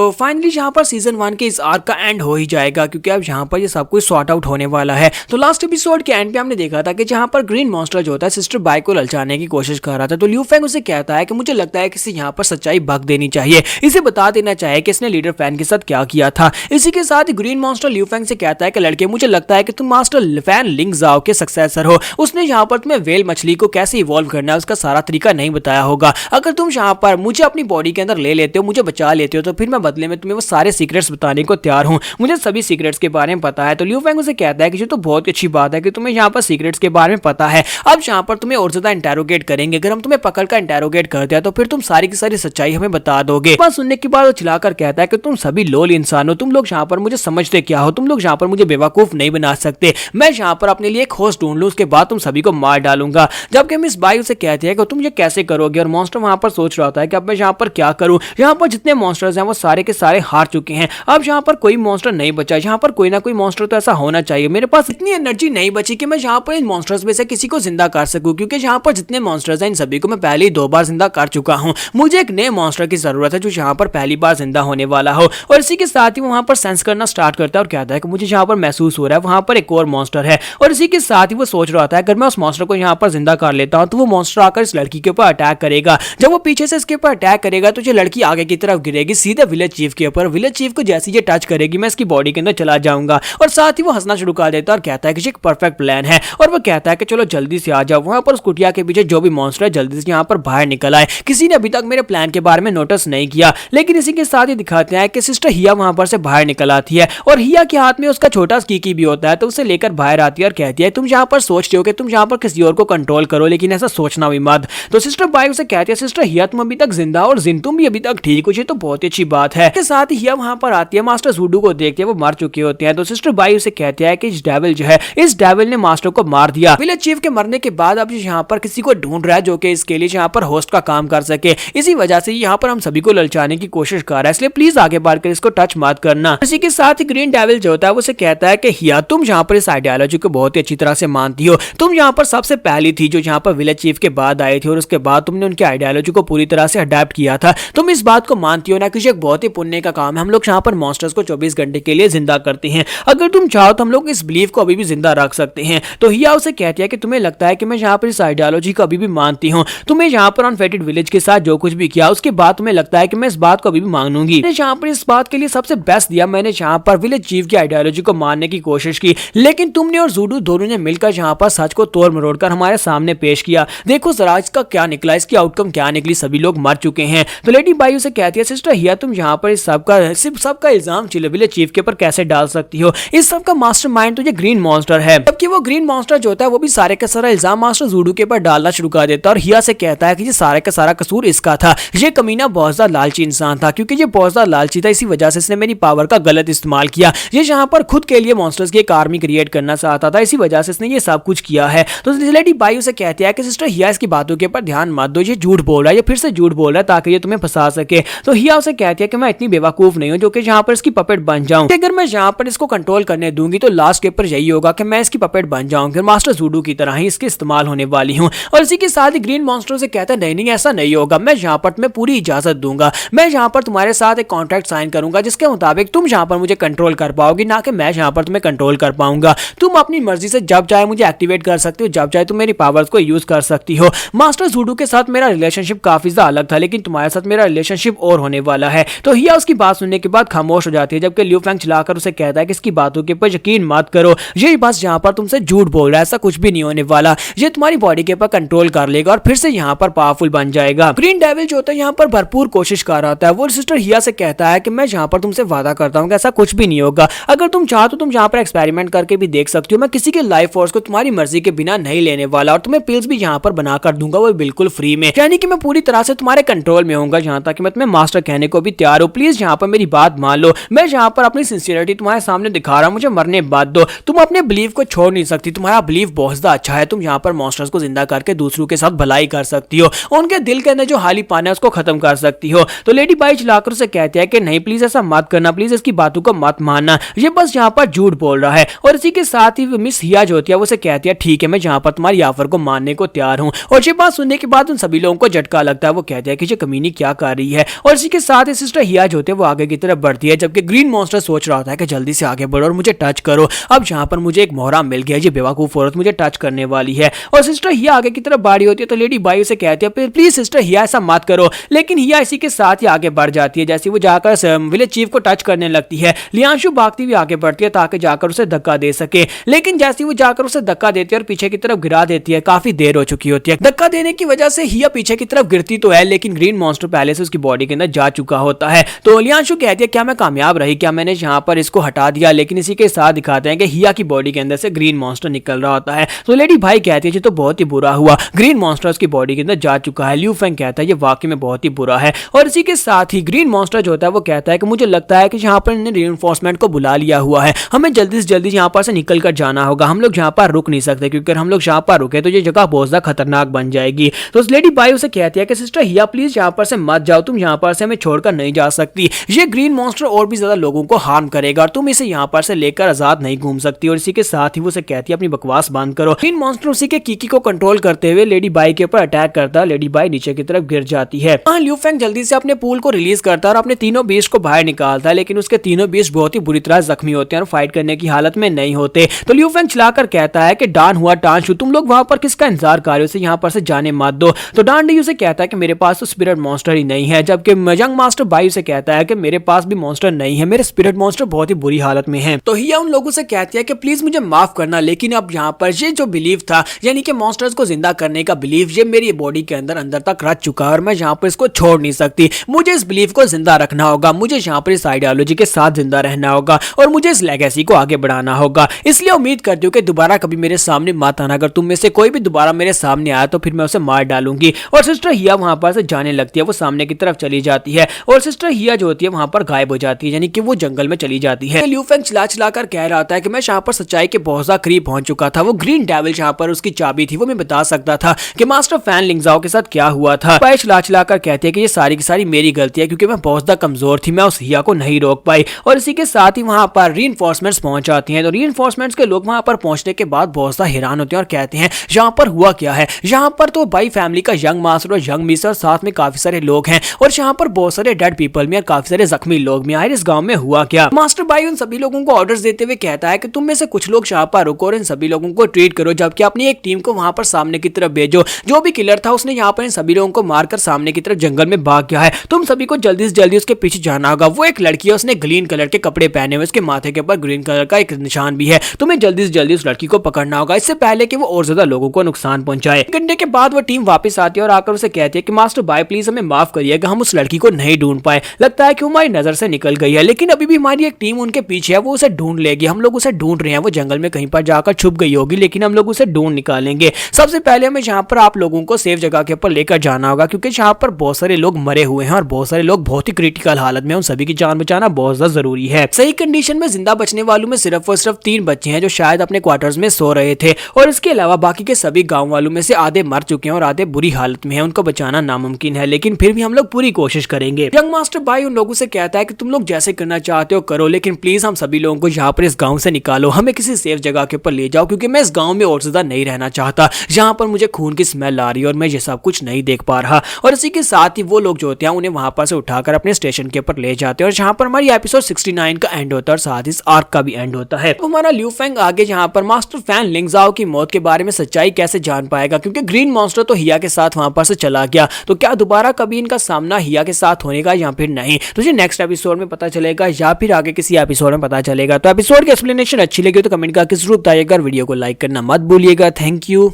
तो फाइनली यहाँ पर सीजन 1 के इस आर्क का एंड हो ही जाएगा, क्योंकि अब यहाँ पर ये सब कुछ सॉर्ट आउट होने वाला है। तो लास्ट एपिसोड के एंड पे हमने देखा था कि जहाँ पर ग्रीन मॉन्स्टर जो होता है सिस्टर bai को ललचाने की कोशिश कर रहा था। तो लियू फेंग उसे कहता है कि मुझे लगता है कि इसे यहाँ पर सच्चाई भग देनी चाहिए, इसे बता देना चाहिए कि इसने लीडर फैन के साथ क्या किया था। इसी के साथ ग्रीन मॉन्स्टर लियू फेंग से कहता है कि लड़के, मुझे लगता है कि तुम मास्टर फैन लिंग जाओ के सक्सेसर हो। उसने यहाँ पर तुम्हें वेल मछली को कैसे इवॉल्व करना है उसका सारा तरीका नहीं बताया होगा। अगर तुम यहाँ पर मुझे अपनी बॉडी के अंदर ले लेते हो, मुझे बचा लेते हो, तो फिर मैं बदले में तुम्हें वो सारे सीक्रेट्स बताने को तैयार हूँ। मुझे सभी सीक्रेट्स के बारे में पता है। तो लियू फेंग उसे कहता है कि ये तो बहुत अच्छी बात है कि तुम्हें यहाँ पर सीक्रेट्स के बारे में पता है। अब यहाँ पर तुम्हें और ज्यादा इंटेरोगेट करेंगे। अगर हम तुम्हें पकड़ कर इंटेरोगेट करते हैं तो फिर तुम सारी की सारी सच्चाई हमें बता दोगे। बात सुनने के बाद वो चिल्लाकर कहता है कि तुम सभी लोल इंसान हो, तुम लोग यहाँ पर मुझे समझते क्या हो, तुम लोग यहाँ पर मुझे बेवकूफ नहीं बना सकते। मैं यहाँ पर अपने लिए एक होस्ट ढूंढ लूं, उसके बाद तुम सभी को मार डालूंगा। जबकि मिस बाई उसे कहती है कि तुम ये कैसे करोगे। और मॉन्स्टर वहां पर सोच रहा होता है कि अब मैं यहाँ पर क्या करूं। यहाँ पर जितने मॉन्स्टर्स हैं वो सारे के सारे हार चुके हैं। अब यहाँ पर कोई मॉन्स्टर नहीं बचा। यहाँ पर कोई ना कोई मॉन्स्टर तो ऐसा होना चाहिए। मेरे पास इतनी एनर्जी नहीं बची कि मैं यहाँ पर इन मॉन्स्टर्स में से किसी को जिंदा कर सकूं, क्योंकि यहाँ पर जितने मॉन्स्टर्स हैं इन सभी को मैं पहले ही 2 बार जिंदा कर चुका हूँ। मुझे एक नए मॉन्स्टर की जरूरत है जो यहाँ पर पहली बार जिंदा होने वाला हो। और इसी के साथ ही वो वहां पर सेंस करना स्टार्ट करता है और कहता है कि मुझे यहाँ पर महसूस हो रहा है वहां पर एक और मॉन्स्टर है। और इसी के साथ ही वो सोच रहा था अगर मैं उस मॉन्स्टर को यहाँ पर जिंदा कर लेता हूँ तो वो मॉन्स्टर आकर इस लड़की के ऊपर अटैक करेगा। जब वो पीछे से इसके ऊपर अटैक करेगा तो ये लड़की आगे की तरफ गिरेगी सीधे विलेज चीफ के ऊपर। विलेज चीफ को जैसे ये टच करेगी मैं इसकी बॉडी के अंदर चला जाऊंगा। और साथ ही वो हंसना शुरू कर देता है और कहता है कि ये एक परफेक्ट प्लान है। और वो कहता है कि चलो जल्दी से आ जाओ, वहां पर उस कुटिया के पीछे जो भी मॉन्स्टर है जल्दी से यहाँ पर बाहर निकल आए। किसी ने अभी तक मेरे प्लान के बारे में नोटिस नहीं किया। लेकिन इसी के साथ ही दिखाते हैं कि सिस्टर हिया वहां पर से बाहर निकल आती है और हिया के हाथ में उसका छोटा स्कीकी भी होता है। तो उसे लेकर बाहर आती है और कहती है तुम यहाँ पर सोचते हो कि तुम यहाँ पर किसी और को कंट्रोल करो, लेकिन ऐसा सोचना भी मत। तो सिस्टर bai उसे कहती है सिस्टर हिया तुम अभी तक जिंदा और जिन तुम भी अभी तक ठीक हो, ये तो बहुत ही अच्छी बात है। इसके साथ ही हिया वहां पर आती है, मास्टर जूडू को देखती है, वो मर चुके होते हैं। तो सिस्टर bai उसे कहती है कि इस डेविल जो है इस डेविल ने मास्टर को मार दिया। विलेज चीफ के मरने के बाद अब यहाँ पर किसी को ढूंढ रहा है जो कि इसके लिए यहाँ पर होस्ट का काम कर सके। इसी वजह से यहाँ पर हम सभी को ललचाने की कोशिश कर रहा है, इसलिए प्लीज आगे बढ़कर इसको टच मत करना। इसी के साथ ही ग्रीन डेविल जो होता है वो उसे कहता है कि हिया तुम यहाँ पर इस आइडियोलॉजी को बहुत ही अच्छी तरह से मानती हो। तुम यहाँ पर सबसे पहली थी जो यहाँ पर विलेज चीफ के बाद आई थी और उसके बाद तुमने उनकी आइडियोलॉजी को पूरी तरह से अडेप्ट किया था। तुम इस बात को मानती हो ना कि ये एक बहुत ही पुण्य का काम है। हम लोग यहाँ पर मॉन्स्टर्स को 24 घंटे के लिए जिंदा करते हैं। अगर तुम चाहो तो हम लोग इस बिलीफ को अभी भी जिंदा रख सकते हैं। तो हिया उसे कहती है कि तुम्हें लगता है कि मैं यहाँ पर इस आइडियोलॉजी को अभी भी मानती हूँ। तुम्हें यहाँ पर अनफेटेड विलेज के साथ जो कुछ भी किया उसके बाद तुम्हें लगता है कि मैं इस बात को अभी भी मानूंगी। मैंने यहाँ पर इस बात के लिए सबसे बेस्ट दिया, मैंने यहाँ पर विलेज चीफ की आइडियोलॉजी को मानने की कोशिश की, लेकिन तुमने और जूडू दोनों ने मिलकर यहाँ पर सच को तोड़ मरोड़ कर हमारे सामने पेश किया। देखो जरा इसका क्या निकला, इसकी आउटकम क्या निकली, सभी लोग मर चुके हैं। तो लेडी bai उसे कहती है सिस्टर हिया तुम यहाँ पर इस सबका इल्जाम विलेज चीफ के ऊपर कैसे डाल सकती हो। इस सब का मास्टरमाइंड तो ये ग्रीन मॉन्स्टर है। जबकि वो ग्रीन मॉन्स्टर जो होता है वो भी सारे का सारा इल्जाम मास्टर जूडू के ऊपर डालना शुरू कर देता है और हिया से कहता है कि ये सारे का सारा कसूर इसका था। ये कमीना बहुत ज्यादा लालची इंसान था, क्योंकि ये बहुत ज्यादा लालची था, इसी वजह से इसने मेरी पावर का गलत इस्तेमाल किया। ये यहाँ पर खुद के लिए मॉन्स्टर्स की एक आर्मी क्रिएट करना चाहता था, इसी वजह से इसने ये सब कुछ किया है। तो लेडी bai उसे कहती है कि सिस्टर हिया इसकी बातों के ऊपर ध्यान मत दो, ये झूठ बोल रहा है, ये फिर से झूठ बोल रहा है ताकि ये तुम्हें फंसा सके। तो हिया उसे कहती है कि मैं इतनी बेवकूफ नहीं हूं जो कि यहाँ पर इसकी पपेट बन जाऊं। अगर मैं यहाँ पर इसको कंट्रोल करने दूंगी तो लास्ट के ऊपर यही होगा कि मैं इसकी पपेट बन जाऊंगी, मास्टर जूडू की तरह ही इसके इस्तेमाल होने वाली हूँ। और इसी के साथ ही ग्रीन मॉन्स्टर से कहता है नहीं ऐसा नहीं होगा, मैं यहाँ पर तुम्हें पूरी इजाजत दूंगा। मैं यहाँ पर तुम्हारे साथ एक कॉन्ट्रैक्ट साइन करूंगा जिसके मुताबिक तुम यहाँ पर मुझे कंट्रोल कर पाओगी, ना कि मैं यहाँ पर तुम्हें कंट्रोल कर पाऊंगा। तुम अपनी मर्जी से जब चाहे मुझे एक्टिवेट कर सकती हो, जब चाहे तुम मेरी पावर्स को यूज कर सकती हो। मास्टर जूडू के साथ मेरा रिलेशनशिप काफी ज्यादा अलग था, लेकिन तुम्हारे साथ मेरा रिलेशनशिप और होने वाला है। तो हिया उसकी बात सुनने के बाद खामोश हो जाती है, जबकि लियू फेंग चिल्लाकर उसे कहता है कि इसकी बातों के ऊपर यकीन मत करो, ये बस यहाँ पर तुमसे झूठ बोल रहा है, ऐसा कुछ भी नहीं होने वाला। ये तुम्हारी बॉडी के ऊपर कंट्रोल कर लेगा और फिर से यहाँ पर पावरफुल बन जाएगा। ग्रीन डेविल जो होता है यहाँ पर भरपूर कोशिश कर रहा था। वो सिस्टर हिया से कहता है कि मैं यहाँ पर तुमसे वादा करता हूँ कि ऐसा कुछ भी नहीं होगा। अगर तुम चाहो तो तुम यहाँ पर एक्सपेरिमेंट करके भी देख सकती हो। मैं किसी के लाइफ फोर्स को तुम्हारी मर्जी के बिना नहीं लेने वाला और तुम्हें पिल्स भी यहाँ पर बना कर दूंगा, वो बिल्कुल फ्री में, यानी कि मैं पूरी तरह से तुम्हारे कंट्रोल में होऊंगा। यहाँ तक कि मैं तुम्हें मास्टर कहने को भी तैयार हूँ। प्लीज यहाँ पर मेरी बात मान लो। मैं यहाँ पर अपनी सिंसियरिटी तुम्हारे सामने दिखा रहा हूँ, मुझे मरने बाद दो। तुम अपने बिलीव को छोड़ नहीं सकती, तुम्हारा बिलीव बहुत ज्यादा अच्छा है। तुम यहाँ पर मॉन्स्टर्स को जिंदा करके दूसरों के साथ भलाई कर सकती हो, उनके दिल के अंदर जो हाली पाना है उसको खत्म कर सकती हो। तो लेडी bai चिल्लाकर उसे कहती है कि नहीं प्लीज ऐसा मत करना, प्लीज इसकी बातों को मत मानना, ये बस यहाँ पर झूठ बोल रहा है। और इसी के साथ ही मिस हिया जो होती है वो उसे कहती है ठीक है मैं यहाँ पर तुम्हारी ऑफर को मानने को तैयार हूँ। और ये बात सुनने के बाद उन सभी लोगों को झटका लगता है। वो कहते हैं कि ये कमीनी क्या कर रही है। और इसी के साथ ही सिस्टर हिया हिया जो होती है वो आगे की तरफ बढ़ती है, जबकि ग्रीन मॉन्स्टर सोच रहा होता है कि जल्दी से आगे बढ़ो और मुझे टच करो। अब जहाँ पर मुझे एक मोहरा मिल गया, ये बेवकूफ औरत मुझे टच करने वाली है और सिस्टर हिया आगे की तरफ बढ़ी होती है तो लेडी बाई उसे कहती है प्लीज सिस्टर हिया ऐसा मत करो, लेकिन हिया इसी के साथ ही आगे बढ़ जाती है। जैसे वो जाकर विलेज चीफ को टच करने लगती है, लियांशु भागती हुई आगे बढ़ती है ताकि जाकर उसे धक्का दे सके, लेकिन जैसे वो जाकर उसे धक्का देती है और पीछे की तरफ गिरा देती है, काफी देर हो चुकी होती है। धक्का देने की वजह से हिया पीछे की तरफ गिरती तो है, लेकिन ग्रीन मॉन्स्टर पहले से उसकी बॉडी के अंदर जा चुका होता है। तो लियांशु कहती है क्या मैं कामयाब रही, क्या मैंने यहाँ पर इसको हटा दिया, लेकिन इसी के साथ दिखाते हैं कि हिया की बॉडी के अंदर से ग्रीन मॉन्स्टर निकल रहा होता है। तो लेडी भाई कहती है ये तो बहुत ही बुरा हुआ, ग्रीन मॉन्स्टर उसकी बॉडी के अंदर जा चुका है। ल्यू फेंग कहता है ये वाकई में बहुत ही बुरा है, और इसी के साथ ही ग्रीन मॉन्स्टर जो होता है वो कहता है कि मुझे लगता है कि यहाँ पर इन्होंने रीइंफोर्समेंट को बुला लिया हुआ है, हमें जल्दी से जल्दी यहाँ पर से निकल कर जाना होगा, हम लोग यहाँ पर रुक नहीं सकते, क्योंकि हम लोग यहाँ पर रुके तो ये जगह बहुत ज्यादा खतरनाक बन जाएगी। तो उस लेडी बाई उसे कहती है कि सिस्टर हिया प्लीज यहाँ पर से मत जाओ, तुम यहाँ पर से हमें छोड़कर नहीं जा सकती, ये ग्रीन मॉन्स्टर और भी ज्यादा लोगों को हार्म करेगा और तुम इसे यहाँ पर से लेकर आजाद नहीं घूम सकती। और इसी के साथ ही वो उसे कहती है अपनी बकवास बंद करो। ग्रीन मॉन्स्टर उसी के कीकी को कंट्रोल करते हुए लेडी बाई के ऊपर अटैक करता है, लेडी बाई नीचे की तरफ गिर जाती है। ल्यू फेंग जल्दी से अपने पूल को रिलीज करता है और अपने तीनों बीस्ट को बाहर निकालता है, लेकिन उसके तीनों बीस्ट बहुत ही बुरी तरह जख्मी होते हैं और फाइट करने की हालत में नहीं होते। तो ल्यू फेंग चिल्लाकर कहता है कि डान हुआ टांशु, तुम लोग वहां पर किसका इंतजार कर रहे हो, इसे यहाँ पर से जाने मत दो। तो डान डी उसे कहता है कि मेरे पास तो स्पिरिट मॉन्स्टर ही नहीं है, जबकि यंग मास्टर बाई उसे कहता है कि मेरे पास भी मॉन्स्टर नहीं है, मेरे स्पिरिट मॉन्स्टर बहुत ही बुरी हालत में है। तो हिया उन लोगों से कहती है कि प्लीज मुझे माफ करना, लेकिन अब यहाँ पर ये जो बिलीव था यानी कि मॉन्स्टर्स को जिंदा करने का बिलीव, ये मेरी बॉडी के अंदर अंदर तक रच चुका है और मैं यहाँ पर इसको छोड़ नहीं सकती, मुझे इस बिलीव को जिंदा रखना होगा, मुझे यहाँ पर इस आइडियोलॉजी के साथ जिंदा रहना होगा और मुझे इस लेगेसी को आगे बढ़ाना होगा। इसलिए उम्मीद करती हूँ कि दोबारा कभी मेरे सामने मत आना, अगर तुम में से कोई भी दोबारा मेरे सामने आया तो फिर मैं उसे मार डालूंगी। और सिस्टर हिया वहां पर से जाने लगती है, वो सामने की तरफ चली जाती है और सिस्टर हिया जो होती है वहां पर गायब हो जाती है, यानी कि वो जंगल में चली जाती है। ल्यू फेंग चिल्ला चिल्ला कर कह रहा था कि मैं यहाँ पर सच्चाई के बहुत ज्यादा करीब पहुंच चुका था, वो ग्रीन डेविल यहाँ पर उसकी चाबी थी, वो मैं बता सकता था कि मास्टर फैन लिंगजाओ के साथ क्या हुआ था। पाई चिल्ला चिल्ला कर कहते हैं कि ये सारी की सारी मेरी गलती है, क्योंकि मैं बहुत ज्यादा कमजोर थी, मैं उस हिया को नहीं रोक पाई। और इसी के साथ ही वहां पर रीइंफोर्समेंट्स पहुंच जाती हैं, तो रीइंफोर्समेंट्स के लोग वहां पर पहुंचने के बाद बहुत ज्यादा हैरान होते हैं और कहते हैं यहाँ पर हुआ क्या है। यहाँ पर तो बाई फैमिली का यंग मास्टर और यंग मिस और साथ में काफी सारे लोग हैं और यहाँ पर बहुत सारे डेड पीपल में और काफी सारे जख्मी लोग में, आखिर इस गांव में हुआ क्या। मास्टर बाई उन सभी लोगों को ऑर्डर्स देते हुए कहता है कि तुम में से कुछ लोग यहाँ पर रुको और इन सभी लोगों को ट्रीट करो, जबकि अपनी एक टीम को वहां पर सामने की तरफ भेजो। जो भी किलर था उसने यहाँ पर इन सभी लोगों को मारकर सामने की तरफ जंगल में भाग गया है, तुम सभी को जल्दी से जल्दी उसके पीछे जाना होगा। वो एक लड़की है, उसने ग्रीन कलर के कपड़े पहने हुए, उसके माथे के ऊपर ग्रीन कलर का एक निशान भी है, तुम्हें जल्दी से जल्दी उस लड़की को पकड़ना होगा, इससे पहले कि वो और ज्यादा लोगों को नुकसान पहुंचाए। घंटे के बाद वो टीम वापस आती है और आकर उसे कहती है कि मास्टर बाय प्लीज हमें माफ करिएगा, हम उस लड़की को नहीं ढूंढ पाए, लगता है कि वो हमारी नजर से निकल गई है, लेकिन अभी भी हमारी एक टीम उनके पीछे है, वो उसे ढूंढ लेगी, हम लोग उसे ढूंढ रहे हैं, वो जंगल में कहीं पर जाकर छुप गई होगी, लेकिन हम लोग उसे ढूंढ निकालेंगे। सबसे पहले हमें यहाँ पर आप लोगों को सेफ जगह के ऊपर लेकर जाना होगा, क्योंकि यहाँ पर बहुत सारे लोग मरे हुए हैं और बहुत सारे लोग बहुत ही क्रिटिकल हालत में, उन सभी की जान बचाना बहुत ज्यादा जरूरी है। सही कंडीशन में जिंदा बचने वालों में सिर्फ और सिर्फ 3 बच्चे हैं जो शायद अपने क्वार्टर्स में सो रहे थे, और इसके अलावा बाकी के सभी गांव वालों में से आधे मर चुके हैं और आधे बुरी हालत में हैं, उनको बचाना नामुमकिन है, लेकिन फिर भी हम लोग पूरी कोशिश करेंगे। यंग मास्टर बाई उन लोगों से कहता है कि तुम लोग जैसे करना चाहते हो करो, लेकिन प्लीज हम सभी लोगों को यहाँ पर इस गाँव से निकालो, हमें किसी सेफ जगह के ऊपर ले जाओ, क्योंकि मैं इस गाँव में और ज्यादा नहीं रहना चाहता, यहाँ पर मुझे खून की स्मेल आ रही है और मैं ये सब कुछ नहीं देख पा रहा। और इसी के साथ ही वो लोग जो होते हैं उन्हें वहां पर से उठाकर अपने स्टेशन के ऊपर ले जाते हैं, और जहाँ पर हमारी एपिसोड 69 का एंड होता है और साथ ही इस आर्क का भी एंड होता है। तो हमारा ल्यू फेंग आगे यहाँ पर मास्टर फैन लिंगजाओ की मौत के बारे में सच्चाई कैसे जान पाएगा, क्योंकि ग्रीन मॉन्स्टर तो हिया के साथ वहां पर से चला गया, तो क्या दोबारा कभी इनका सामना हिया के साथ होने का या फिर नहीं, तो ये नेक्स्ट एपिसोड में पता चलेगा या फिर आगे किसी एपिसोड में पता चलेगा। तो एपिसोड की एक्सप्लेनेशन अच्छी लगी तो कमेंट करके जरूर बताइएगा, वीडियो को लाइक करना मत भूलिएगा। Thank you.